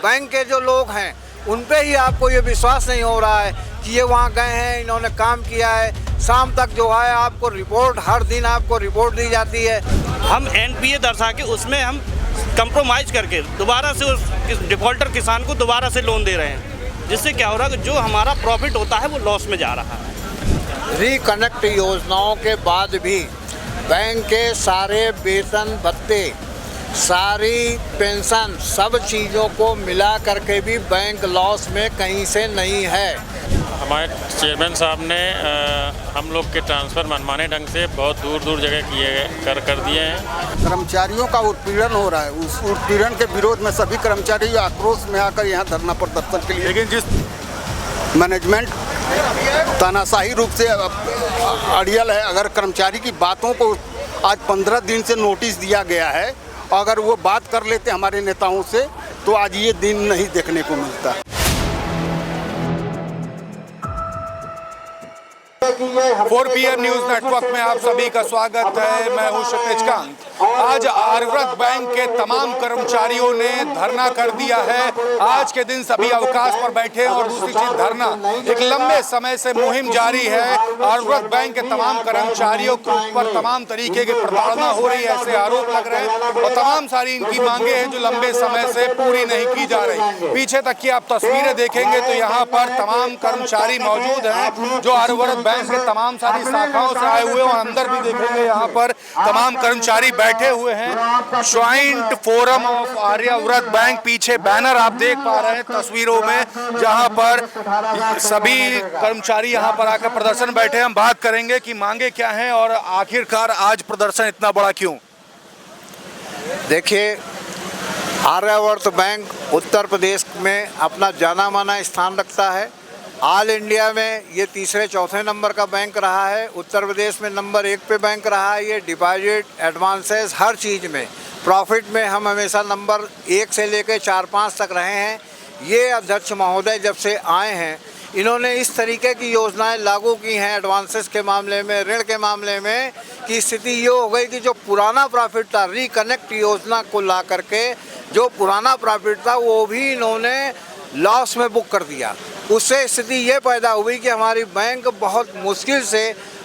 Bank के जो लोग हैं उन पे ही आपको ये विश्वास नहीं हो रहा है कि ये वहाँ गए हैं, इन्होंने काम किया है। शाम तक जो है आपको रिपोर्ट, हर दिन आपको रिपोर्ट दी जाती है। हम एनपीए दर्शा के उसमें हम कंप्रोमाइज़ करके दोबारा से उस डिफ़ॉल्टर किसान को दोबारा से लोन दे रहे हैं, जिससे क्या हो रहा है कि जो हमारा प्रॉफिट होता है वो लॉस में जा रहा है। रिकनेक्ट योजनाओं के बाद भी बैंक के सारे वेतन भत्ते, सारी पेंशन, सब चीज़ों को मिला करके भी बैंक लॉस में कहीं से नहीं है। हमारे चेयरमैन साहब ने हम लोग के ट्रांसफ़र मनमाने ढंग से बहुत दूर दूर जगह कर दिए हैं। कर्मचारियों का उत्पीड़न हो रहा है, उस उत्पीड़न के विरोध में सभी कर्मचारी आक्रोश में आकर यहाँ धरना प्रदर्शन के लिए, लेकिन जिस मैनेजमेंट तानाशाही रूप से अड़ियल है, अगर कर्मचारी की बातों को आज 15 दिन से नोटिस दिया गया है, अगर वो बात कर लेते हमारे नेताओं से तो आज ये दिन नहीं देखने को मिलता। 4 PM न्यूज़ नेटवर्क में आप सभी का स्वागत है। मैं हूं क्षितिज कांत। आज आर्यव्रत बैंक के तमाम कर्मचारियों ने धरना कर दिया है। आज के दिन सभी अवकाश पर बैठे और दूसरी चीज धरना एक लंबे समय से मुहिम जारी है। आर्यव्रत बैंक के तमाम कर्मचारियों के ऊपर तमाम तरीके की प्रताड़ना हो रही है, ऐसे आरोप लग रहे हैं और तमाम सारी इनकी मांगे हैं जो लंबे समय से पूरी नहीं की जा रही। पीछे तक की आप तस्वीरें देखेंगे तो यहाँ पर तमाम कर्मचारी मौजूद हैं जो आर्यव्रत बैंक के तमाम सारी शाखाओं से आए हुए और अंदर भी देखेंगे यहाँ पर तमाम कर्मचारी बैठे हुए हैं। Joint forum of Aryavrat bank, पीछे बैनर आप देख पा रहे हैं तस्वीरों में, जहाँ पर सभी कर्मचारी यहाँ पर आकर प्रदर्शन बैठे। हम बात करेंगे कि मांगे क्या हैं और आखिरकार आज प्रदर्शन इतना बड़ा क्यों। देखिए, आर्यव्रत बैंक उत्तर प्रदेश में अपना जाना माना स्थान रखता है। ऑल इंडिया में ये तीसरे चौथे नंबर का बैंक रहा है। उत्तर प्रदेश में नंबर 1 पे बैंक रहा है। ये डिपॉजिट, एडवांसेस, हर चीज़ में, प्रॉफिट में हम हमेशा नंबर 1 से लेकर 4-5 तक रहे हैं। ये अध्यक्ष महोदय जब से आए हैं, इन्होंने इस तरीके की योजनाएं लागू की हैं एडवांसेस के मामले में, ऋण के मामले में, कि स्थिति ये हो गई कि जो पुराना प्रॉफिट था, रिकनेक्ट योजना को ला करके जो पुराना प्रॉफिट था वो भी इन्होंने लॉस में बुक कर दिया। उससे स्थिति ये पैदा हुई कि हमारी बैंक बहुत मुश्किल से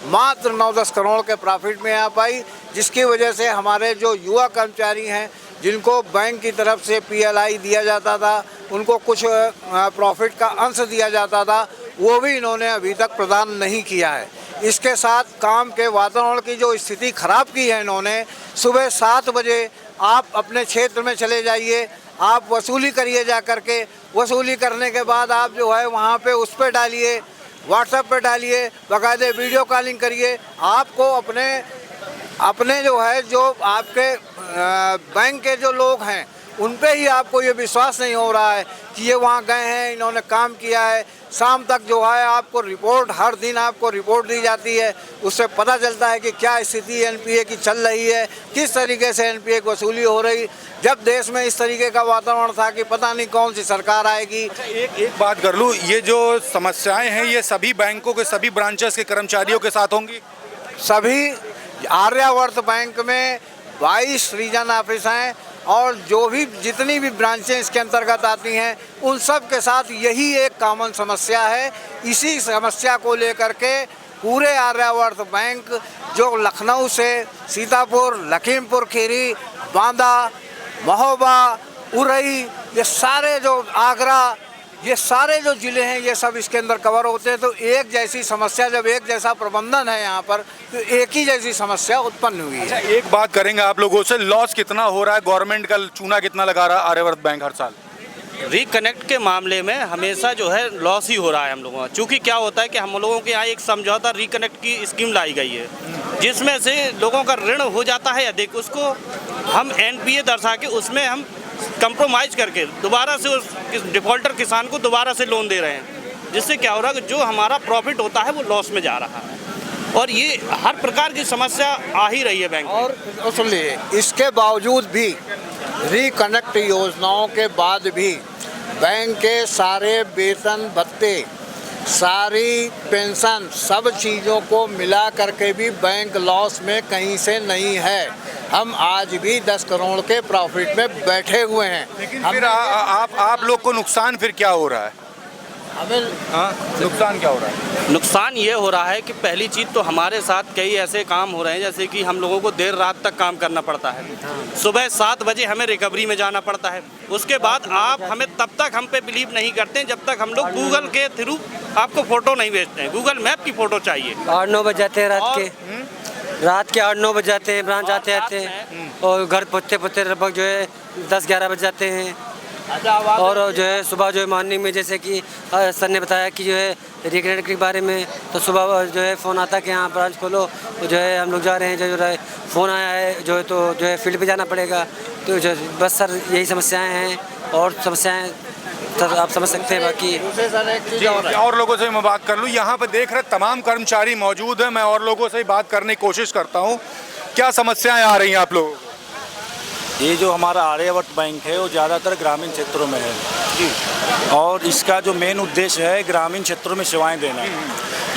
मात्र 9-10 करोड़ के प्रॉफिट में आ पाई, जिसकी वजह से हमारे जो युवा कर्मचारी हैं जिनको बैंक की तरफ से PLI दिया जाता था, उनको कुछ प्रॉफिट का अंश दिया जाता था, वो भी इन्होंने अभी तक प्रदान नहीं किया है। इसके साथ काम के वातावरण की जो स्थिति ख़राब की है इन्होंने, सुबह 7 बजे आप अपने क्षेत्र में चले जाइए, आप वसूली करिए, जा करके वसूली करने के बाद आप जो है वहाँ पे उस पर डालिए, व्हाट्सएप पे डालिए, बाकायदे वीडियो कॉलिंग करिए। आपको अपने जो है, जो आपके बैंक के जो लोग हैं उन पे ही आपको ये विश्वास नहीं हो रहा है कि ये वहाँ गए हैं, इन्होंने काम किया है। शाम तक जो है आपको रिपोर्ट, हर दिन आपको रिपोर्ट दी जाती है। उससे पता चलता है कि क्या स्थिति एनपीए की चल रही है, किस तरीके से एनपीए की वसूली हो रही। जब देश में इस तरीके का वातावरण था कि पता नहीं कौन सी सरकार आएगी। एक बात कर लूँ, ये जो समस्याएं हैं ये सभी बैंकों के सभी ब्रांचेस के कर्मचारियों के साथ होंगी? सभी आर्यव्रत बैंक में 22 रीजन ऑफिस हैं और जो भी जितनी भी ब्रांचें इसके अंतर्गत आती हैं उन सब के साथ यही एक कॉमन समस्या है। इसी समस्या को लेकर के पूरे आर्यव्रत बैंक, जो लखनऊ से सीतापुर, लखीमपुर खीरी, बांदा, महोबा, उरई, ये सारे जो आगरा, ये सारे जो ज़िले हैं ये सब इसके अंदर कवर होते हैं। तो एक जैसी समस्या, जब एक जैसा प्रबंधन है यहाँ पर, तो एक ही जैसी समस्या उत्पन्न हुई है। अच्छा, एक बात करेंगे आप लोगों से, लॉस कितना हो रहा है, गवर्नमेंट का चूना कितना लगा रहा है आर्यव्रत बैंक हर साल? रिकनेक्ट के मामले में हमेशा जो है लॉस ही हो रहा है हम लोगों का। चूँकि क्या होता है कि हम लोगों के यहाँ एक समझौता रिकनेक्ट की स्कीम लाई गई है, जिसमें से लोगों का ऋण हो जाता है अधिक, उसको हम एनपीए दर्शा के उसमें हम कंप्रोमाइज़ करके दोबारा से उस डिफ़ॉल्टर किसान को दोबारा से लोन दे रहे हैं, जिससे क्या हो रहा है कि जो हमारा प्रॉफिट होता है वो लॉस में जा रहा है। और ये हर प्रकार की समस्या आ ही रही है बैंक। और सुन लीजिए, इसके बावजूद भी, रिकनेक्ट योजनाओं के बाद भी बैंक के सारे वेतन भत्ते, सारी पेंशन, सब चीज़ों को मिला करके भी बैंक लॉस में कहीं से नहीं है। हम आज भी 10 करोड़ के प्रॉफिट में बैठे हुए हैं। लेकिन फिर आप लोग को नुकसान फिर क्या हो रहा है? हमें नुकसान क्या हो रहा है? नुकसान ये हो रहा है कि पहली चीज़ तो हमारे साथ कई ऐसे काम हो रहे हैं जैसे कि हम लोगों को देर रात तक काम करना पड़ता है। सुबह 7 बजे हमें रिकवरी में जाना पड़ता है। उसके बाद आप हमें तब तक हम पे बिलीव नहीं करते जब तक हम लोग गूगल के थ्रू आपको फ़ोटो नहीं भेजते हैं। गूगल मैप की फ़ोटो चाहिए। 8-9 बज जाते हैं रात के 8-9 बज जाते हैं, ब्रांच आते आते और घर पहुँचते लगभग जो है 10-11 बज जाते हैं। और जो है सुबह जो है मॉर्निंग में जैसे कि सर ने बताया कि जो है रिकनेक्ट के बारे में, तो सुबह जो है फ़ोन आता कि यहाँ ब्रांच खोलो, तो जो है हम लोग जा रहे हैं, जो है फ़ोन आया है जो है, तो जो है फील्ड पे जाना पड़ेगा। तो जो बस सर यही समस्याएं हैं और समस्याएं सर आप समझ सकते हैं। बाकी और लोगों से मैं बात कर लूँ, यहाँ पे देख रहे तमाम कर्मचारी मौजूद हैं। मैं और लोगों से ही बात करने की कोशिश करता हूँ। क्या समस्याएं आ रही हैं आप लोगों को? ये जो हमारा आर्यवर्त बैंक है वो ज़्यादातर ग्रामीण क्षेत्रों में है और इसका जो मेन उद्देश्य है ग्रामीण क्षेत्रों में सेवाएं देना।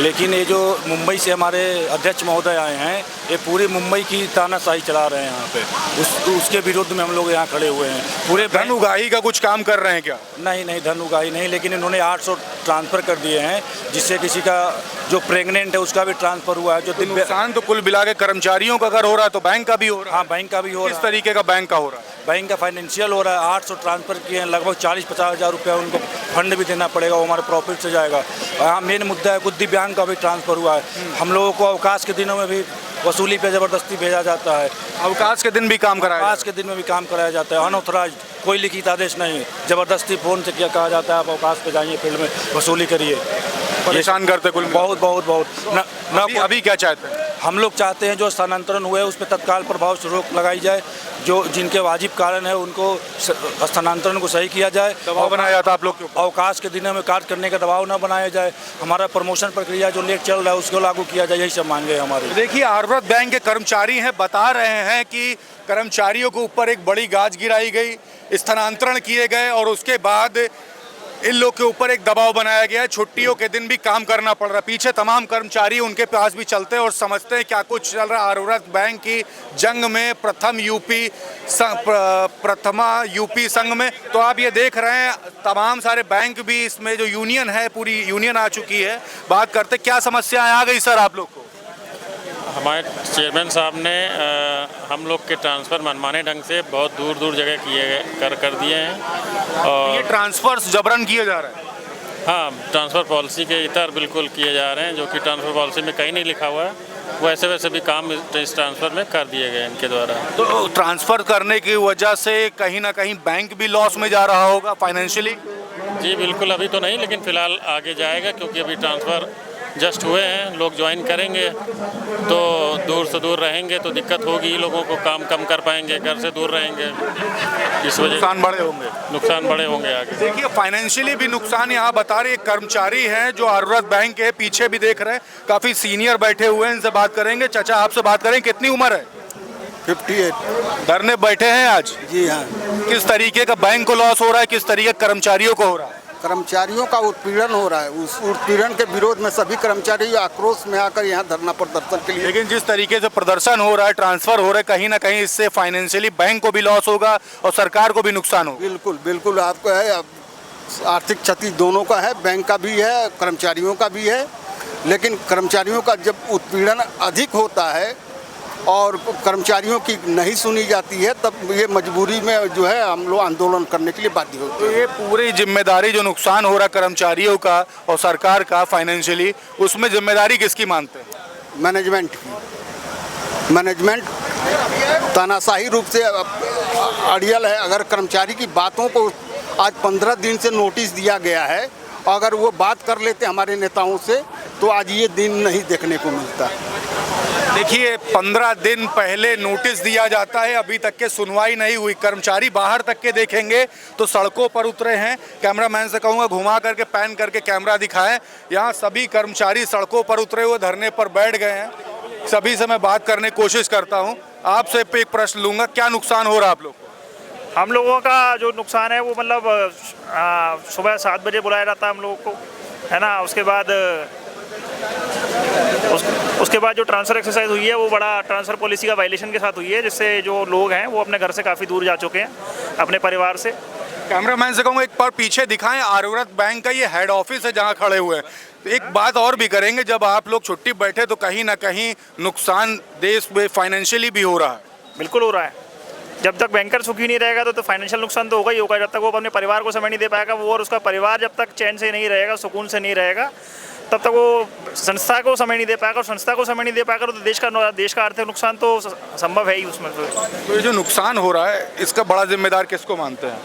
लेकिन ये जो मुंबई से हमारे अध्यक्ष महोदय आए हैं, ये पूरी मुंबई की तानाशाही चला रहे हैं यहाँ पे। उसके विरुद्ध में हम लोग यहाँ खड़े हुए हैं। पूरे धन उगाही का कुछ काम कर रहे हैं क्या? नहीं, धन उगाही नहीं, लेकिन इन्होंने 800 ट्रांसफ़र कर दिए हैं, जिससे किसी का जो प्रेग्नेंट है उसका भी ट्रांसफ़र हुआ है। जो नुकसान तो कुल मिला के कर्मचारियों का अगर हो रहा है तो बैंक का भी हो रहा है। हाँ, बैंक का भी हो रहा है। किस तरीके का बैंक का हो रहा है? बैंक का फाइनेंशियल हो रहा है। 800 ट्रांसफ़र किए हैं, लगभग 40-50 हज़ार रुपया उनको फंड भी देना पड़ेगा, वो हमारे प्रॉफिट से जाएगा। यहाँ मेन मुद्दा है कुछ दिव्यांग का भी ट्रांसफ़र हुआ है। हम लोगों को अवकाश के दिनों में भी वसूली पे ज़बरदस्ती भेजा जाता है। अवकाश के दिन भी काम कराया? अवकाश के दिन में भी काम कराया जाता है, अनऑथराइज्ड, कोई लिखित आदेश नहीं, ज़बरदस्ती फ़ोन से क्या कहा जाता है आप अवकाश पे जाइए, फील्ड में वसूली करिए। परेशान करते कुल बहुत। अभी क्या चाहते हैं? हम लोग चाहते हैं जो स्थानांतरण हुए उस पर तत्काल प्रभाव से रोक लगाई जाए। जो जिनके वाजिब कारण है उनको स्थानांतरण को सही किया जाए। दबाव बनाया जाता है आप लोग के ऊपर? अवकाश के दिनों में कार्य करने का दबाव न बनाया जाए। हमारा प्रमोशन प्रक्रिया जो लेट चल रहा है उसको लागू किया जाए, यही सब मांगे हमारे। देखिए, आर्यवर्त बैंक के कर्मचारी हैं, बता रहे हैं कि कर्मचारियों के ऊपर एक बड़ी गाज गिराई गई, स्थानांतरण किए गए और उसके बाद इन लोग के ऊपर एक दबाव बनाया गया है। छुट्टियों के दिन भी काम करना पड़ रहा है। पीछे तमाम कर्मचारी उनके पास भी चलते हैं और समझते हैं क्या कुछ चल रहा है। आर्यवर्त बैंक की जंग में प्रथमा यूपी संघ में, तो आप ये देख रहे हैं तमाम सारे बैंक भी इसमें, जो यूनियन है पूरी यूनियन आ चुकी है। बात करते क्या समस्याएं आ गई सर आप लोग को? हमारे चेयरमैन साहब ने हम लोग के ट्रांसफ़र मनमाने ढंग से बहुत दूर दूर जगह कर दिए हैं और ये ट्रांसफर्स जबरन किए जा रहे हैं? हाँ, ट्रांसफ़र पॉलिसी के इतर बिल्कुल किए जा रहे हैं, जो कि ट्रांसफ़र पॉलिसी में कहीं नहीं लिखा हुआ है। वैसे वैसे भी काम इस ट्रांसफ़र में कर दिए गए इनके द्वारा। तो ट्रांसफ़र करने की वजह से कहीं ना कहीं बैंक भी लॉस में जा रहा होगा फाइनेंशियली? जी बिल्कुल, अभी तो नहीं, लेकिन फ़िलहाल आगे जाएगा क्योंकि अभी ट्रांसफ़र जस्ट हुए हैं। लोग ज्वाइन करेंगे तो दूर से दूर रहेंगे तो दिक्कत होगी, लोगों को काम कम कर पाएंगे, घर से दूर रहेंगे, इस वजह नुकसान बड़े होंगे आगे। देखिए, फाइनेंशियली भी नुकसान यहाँ बता रहे कर्मचारी हैं जो आर्यवर्त बैंक के पीछे भी देख रहे हैं, काफ़ी सीनियर बैठे हुए हैं, इनसे बात करेंगे। चाचा, आपसे बात करें, कितनी उम्र है? 58। धरने बैठे हैं आज? जी हाँ। किस तरीके का बैंक को लॉस हो रहा है, किस तरीके कर्मचारियों को हो रहा है? कर्मचारियों का उत्पीड़न हो रहा है। उस उत्पीड़न के विरोध में सभी कर्मचारी आक्रोश में आकर यहाँ धरना प्रदर्शन के लिए। लेकिन जिस तरीके से प्रदर्शन हो रहा है, ट्रांसफर हो रहा है, कहीं ना कहीं इससे फाइनेंशियली बैंक को भी लॉस होगा और सरकार को भी नुकसान होगा। बिल्कुल बिल्कुल, आपको है, आर्थिक क्षति दोनों का है, बैंक का भी है, कर्मचारियों का भी है। लेकिन कर्मचारियों का जब उत्पीड़न अधिक होता है और कर्मचारियों की नहीं सुनी जाती है, तब ये मजबूरी में जो है हम लोग आंदोलन करने के लिए बाध्य होते हैं। ये पूरी जिम्मेदारी जो नुकसान हो रहा है कर्मचारियों का और सरकार का फाइनेंशियली, उसमें जिम्मेदारी किसकी मानते हैं? मैनेजमेंट की। मैनेजमेंट तानाशाही रूप से अड़ियल है। अगर कर्मचारी की बातों को आज 15 दिन से नोटिस दिया गया है, अगर वो बात कर लेते हमारे नेताओं से तो आज ये दिन नहीं देखने को मिलता। देखिए, 15 दिन पहले नोटिस दिया जाता है, अभी तक के सुनवाई नहीं हुई। कर्मचारी बाहर तक के देखेंगे तो सड़कों पर उतरे हैं। कैमरामैन से कहूँगा घुमा करके पैन करके कैमरा दिखाएं। यहाँ सभी कर्मचारी सड़कों पर उतरे हुए धरने पर बैठ गए हैं। सभी से मैं बात करने की कोशिश करता हूँ। आपसे एक प्रश्न लूँगा, क्या नुकसान हो रहा है आप लोग को? हम लोगों का जो नुकसान है वो मतलब सुबह 7 बजे बुलाया जाता है हम लोगों को, है ना। उसके बाद उसके बाद जो ट्रांसफ़र एक्सरसाइज हुई है वो बड़ा ट्रांसफ़र पॉलिसी का वायलेशन के साथ हुई है, जिससे जो लोग हैं वो अपने घर से काफ़ी दूर जा चुके हैं अपने परिवार से। कैमरामैन से कहूँगा एक बार पीछे दिखाएं, आर्यव्रत बैंक का ये हेड ऑफिस है जहाँ खड़े हुए हैं। तो एक बात और भी करेंगे, जब आप लोग छुट्टी बैठे तो कहीं ना कहीं नुकसान देश में फाइनेंशियली भी हो रहा है। बिल्कुल हो रहा है। जब तक बैंकर सुखी नहीं रहेगा तो फाइनेंशियल नुकसान तो होगा ही होगा। जब तक वो अपने परिवार को समय नहीं दे पाएगा वो और उसका परिवार जब तक चैन से नहीं रहेगा, सुकून से नहीं रहेगा, तब तक वो संस्था को समय नहीं दे पाएगा, और संस्था को समय नहीं दे पाएगा तो देश का आर्थिक नुकसान तो संभव है ही उसमें। तो ये जो नुकसान हो रहा है इसका बड़ा जिम्मेदार किसको मानते हैं?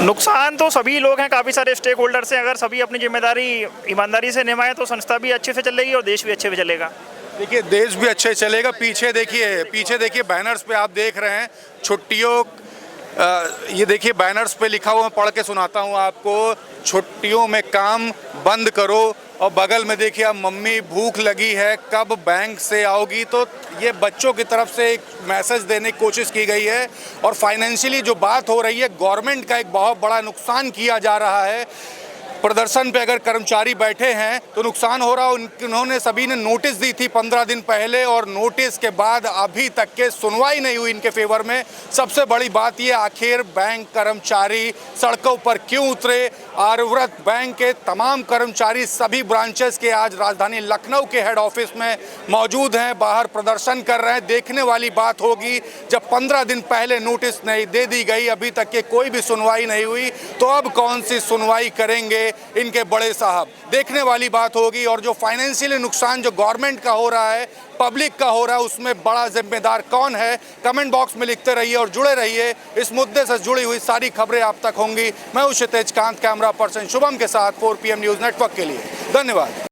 नुकसान तो सभी लोग हैं, काफ़ी सारे स्टेक होल्डर्स हैं। अगर सभी अपनी जिम्मेदारी ईमानदारी से निभाएं तो संस्था भी अच्छे से चलेगी और देश भी अच्छे से चलेगा। देखिए देश भी अच्छे चलेगा। पीछे देखिए बैनर्स पे आप देख रहे हैं छुट्टियों, ये देखिए बैनर्स पे लिखा हुआ, मैं पढ़ के सुनाता हूँ आपको, छुट्टियों में काम बंद करो। और बगल में देखिए अब मम्मी भूख लगी है, कब बैंक से आओगी। तो ये बच्चों की तरफ से एक मैसेज देने की कोशिश की गई है। और फाइनेंशियली जो बात हो रही है, गवर्नमेंट का एक बहुत बड़ा नुकसान किया जा रहा है। प्रदर्शन पे अगर कर्मचारी बैठे हैं तो नुकसान हो रहा है। उन्होंने सभी ने नोटिस दी थी 15 दिन पहले, और नोटिस के बाद अभी तक के सुनवाई नहीं हुई इनके फेवर में। सबसे बड़ी बात ये, आखिर बैंक कर्मचारी सड़कों पर क्यों उतरे? आर्यव्रत बैंक के तमाम कर्मचारी सभी ब्रांचेस के आज राजधानी लखनऊ के हेड ऑफिस में मौजूद हैं, बाहर प्रदर्शन कर रहे हैं। देखने वाली बात होगी, जब 15 दिन पहले नोटिस नहीं दे दी गई, अभी तक के कोई भी सुनवाई नहीं हुई, तो अब कौन सी सुनवाई करेंगे इनके बड़े साहब? देखने वाली बात होगी। और जो फाइनेंशियली नुकसान जो गवर्नमेंट का हो रहा है, पब्लिक का हो रहा है, उसमें बड़ा जिम्मेदार कौन है? कमेंट बॉक्स में लिखते रहिए और जुड़े रहिए। इस मुद्दे से जुड़ी हुई सारी खबरें आप तक होंगी। मैं हूं क्षितिज कांत, कैमरा पर्सन शुभम के साथ 4 PM न्यूज़ नेटवर्क के लिए। धन्यवाद।